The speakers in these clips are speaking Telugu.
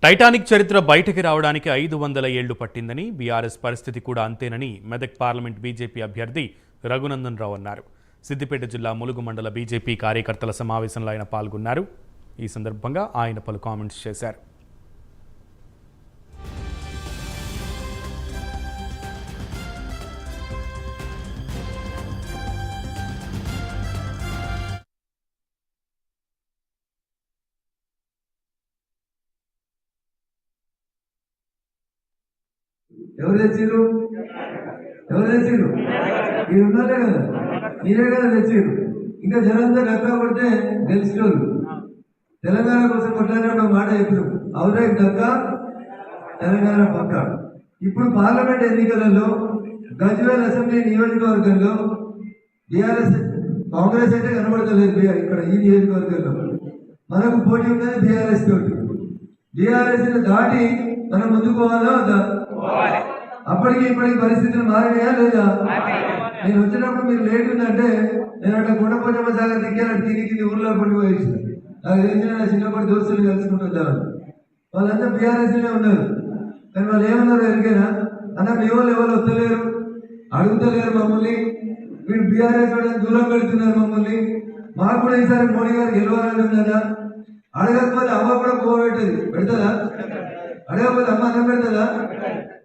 టైటానిక్ చరిత్ర బయటకి రావడానికి 500 ఏళ్లు పట్టిందని, బీఆర్ఎస్ పరిస్థితి కూడా అంతేనని మెదక్ పార్లమెంట్ బీజేపీ అభ్యర్థి రఘునందన్ రావు అన్నారు. సిద్దిపేట జిల్లా ములుగు మండల బీజేపీ కార్యకర్తల సమావేశంలో ఆయన పాల్గొన్నారు. ఈ సందర్భంగా ఆయన పలు కామెంట్స్ చేశారు. ఎవరు తెచ్చిరు మీరు ఉన్నారే కదా, మీరే కదా తెచ్చిరు. ఇంకా జనంతా గక్క కొట్టే గెలిచినోళ్ళు తెలంగాణ కోసం కొట్లాడే ఒక మాట చెప్పారు. అవునే గక్క తెలంగాణ పక్క. ఇప్పుడు పార్లమెంట్ ఎన్నికలలో గజ్వేల్ అసెంబ్లీ నియోజకవర్గంలో బీఆర్ఎస్ కాంగ్రెస్ అయితే కనబడతలేదు. ఇక్కడ ఈ నియోజకవర్గంలో మనకు పోటీ ఉన్నది బీఆర్ఎస్ తోటి. బీఆర్ఎస్ దాటి మనం ముందుకు పోవాలా వద్దా? అప్పటికి ఇప్పటికి పరిస్థితులు మారినాయా లేదా? నేను వచ్చినప్పుడు మీరు లేట్ ఉందంటే నేను అట్లా కొండపోచమ్మ సాగర్ దిక్కేలా తిరిగి ఊర్లో పడిపోయేసి నాకు తెలిసిన నా చిన్నప్పటి దోస్తులు కలుసుకుంటుందామని. వాళ్ళంతా బీఆర్ఎస్లే ఉన్నారు. కానీ వాళ్ళు ఏమన్నారు ఎరికైనా? అన్న మీ వాళ్ళు ఎవరు వస్తలేరు, అడుగుతలేరు మమ్మల్ని, వీడు బీఆర్ఎస్ వాళ్ళని దూరం పెడుతున్నారు మమ్మల్ని, మాకు కూడా ఈసారి మోడీ గారు గెలవాలని ఉందన్నా. అడగకపోతే అమ్మ కూడా పోబెట్టేది పెడతా, అడగకపోతే అమ్మ అన్నం పెడతా.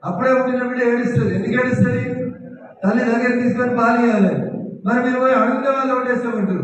అప్పుడే పుట్టినప్పుడే ఏడుస్తుంది. ఎందుకు ఏడుస్తుంది? తల్లి దగ్గర తీసుకొని పాలు ఇవ్వాలి. మరి మీరు పోయి అడిగితే వాళ్ళు ఓటేస్తామంటారు.